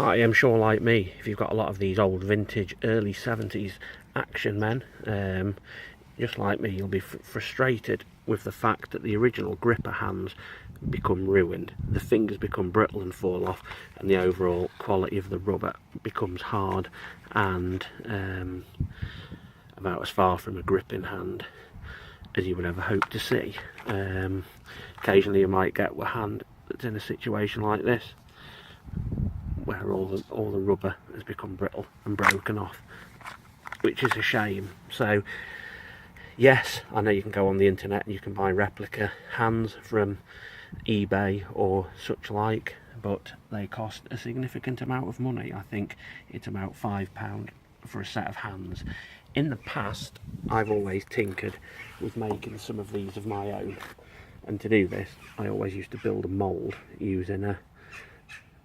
Hi, I'm sure like me, if you've got a lot of these old vintage early 70s action men, just like me, you'll be frustrated with the fact that the original gripper hands become ruined, the fingers become brittle and fall off, and the overall quality of the rubber becomes hard and about as far from a gripping hand as you would ever hope to see. Occasionally you might get a hand that's in a situation like this, where all the rubber has become brittle and broken off, which is a shame. So yes, I know you can go on the internet and you can buy replica hands from eBay or such like, but they cost a significant amount of money. I think it's about £5 for a set of hands. In the past, I've always tinkered with making some of these of my own, and to do this I always used to build a mould using a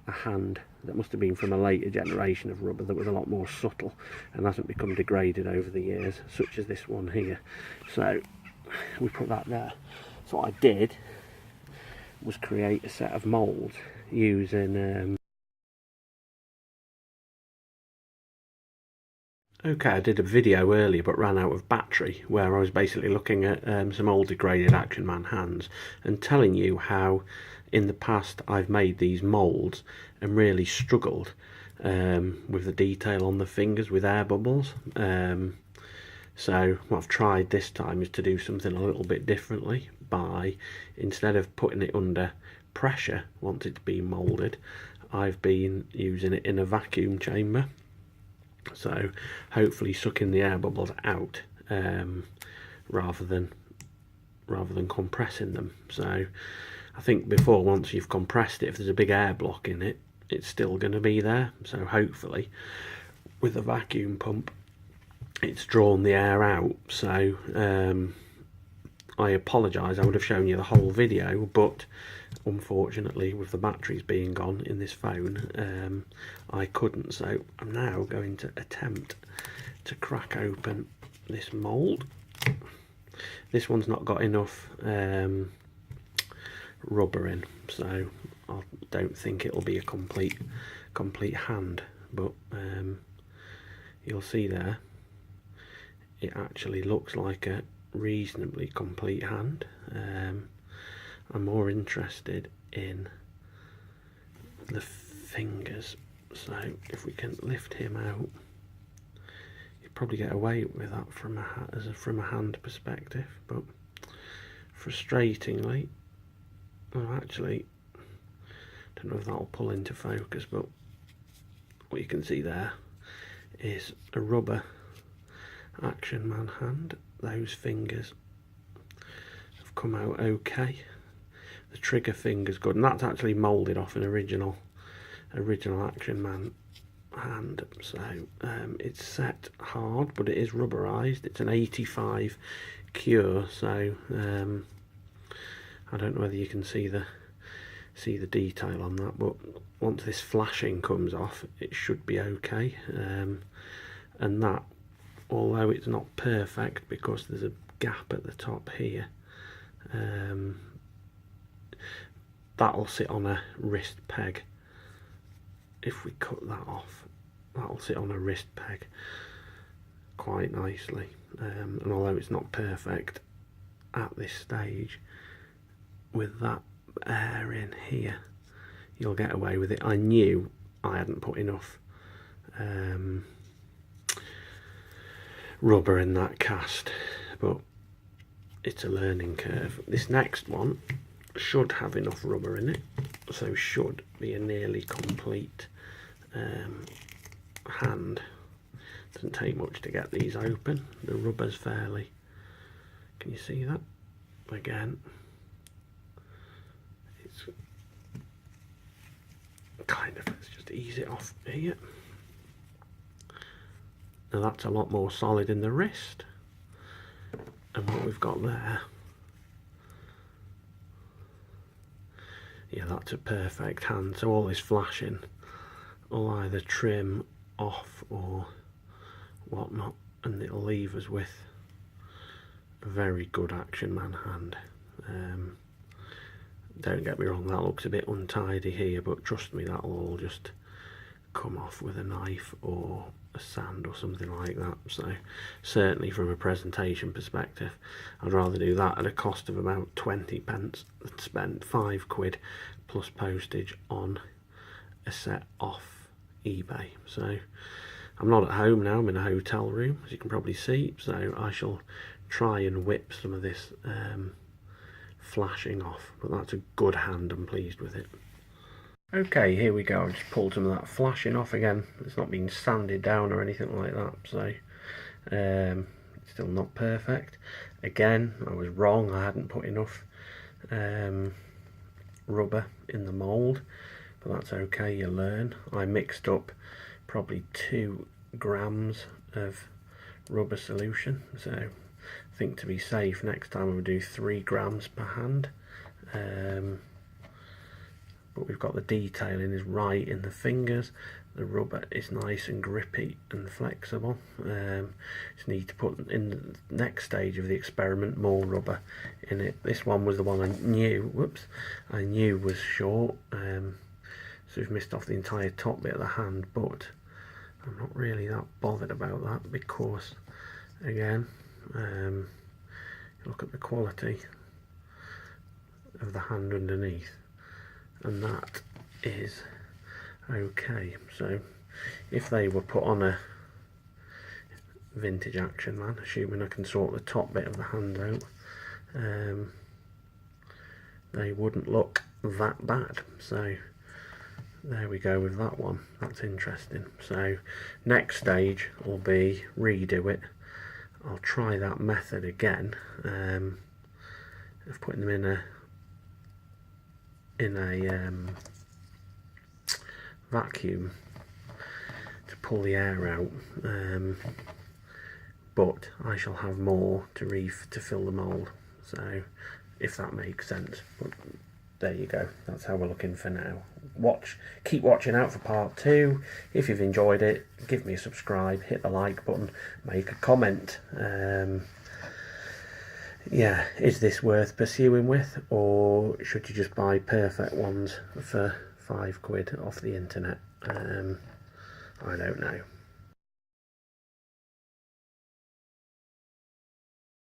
hand that must have been from a later generation of rubber that was a lot more subtle and hasn't become degraded over the years, such as this one here. So we put that there. So what I did was create a set of moulds using okay, I did a video earlier but ran out of battery where I was basically looking at some old degraded Action Man hands and telling you how in the past I've made these moulds and really struggled with the detail on the fingers with air bubbles. So what I've tried this time is to do something a little bit differently by, instead of putting it under pressure once it's been moulded, I've been using it in a vacuum chamber. So hopefully sucking the air bubbles out rather than compressing them. So I think before, once you've compressed it, if there's a big air block in it, it's still going to be there. So hopefully with a vacuum pump it's drawn the air out. So I apologise, I would have shown you the whole video, but unfortunately with the batteries being gone in this phone I couldn't. So I'm now going to attempt to crack open this mould. This one's not got enough rubber in, so I don't think it'll be a complete hand, but you'll see there it actually looks like a reasonably complete hand. I'm more interested in the fingers, so if we can lift him out, you probably get away with that from a hand perspective, but frustratingly, well, actually, don't know if that'll pull into focus, but what you can see there is a rubber Action Man hand. Those fingers have come out okay. The trigger finger's good, and that's actually moulded off an original Action Man hand. So it's set hard, but it is rubberized. It's an 85 cure, so I don't know whether you can see the detail on that, but once this flashing comes off it should be okay. And that, although it's not perfect because there's a gap at the top here, that'll sit on a wrist peg. If we cut that off, that'll sit on a wrist peg quite nicely. And although it's not perfect at this stage, with that air in here you'll get away with it. I knew I hadn't put enough rubber in that cast, but it's a learning curve. This next one should have enough rubber in it, so should be a nearly complete hand. Doesn't take much to get these open. The rubber's fairly, can you see that? Again, it's kind of, let's just ease it off here. Now that's a lot more solid in the wrist, and what we've got there, yeah, that's a perfect hand. So all this flashing will either trim off or whatnot, and it'll leave us with a very good Action Man hand. Don't get me wrong, that looks a bit untidy here, but trust me, that'll all just come off with a knife or a sand or something like that. So certainly from a presentation perspective, I'd rather do that at a cost of about 20 pence than spend £5 plus postage on a set off eBay. So I'm not at home now, I'm in a hotel room, as you can probably see, so I shall try and whip some of this flashing off, but that's a good hand, I'm pleased with it. Okay, here we go. I've just pulled some of that flashing off again. It's not been sanded down or anything like that, so it's still not perfect. Again, I was wrong, I hadn't put enough rubber in the mould, but that's okay, you learn. I mixed up probably 2 grams of rubber solution, so I think to be safe next time I would do 3 grams per hand. But we've got the detailing is right in the fingers, the rubber is nice and grippy and flexible. Just need to put in the next stage of the experiment more rubber in it. This one was the one I knew was short, so we've missed off the entire top bit of the hand, but I'm not really that bothered about that because again, look at the quality of the hand underneath, and that is okay. So if they were put on a vintage Action Man, assuming I can sort the top bit of the hand out, they wouldn't look that bad. So there we go with that one. That's interesting. So next stage will be redo it. I'll try that method again of putting them in a vacuum to pull the air out, but I shall have more to fill the mould, so if that makes sense. But there you go, that's how we're looking for now. Keep watching out for part 2. If you've enjoyed it, give me a subscribe, hit the like button, make a comment. Yeah, is this worth pursuing with, or should you just buy perfect ones for £5 off the internet? I don't know.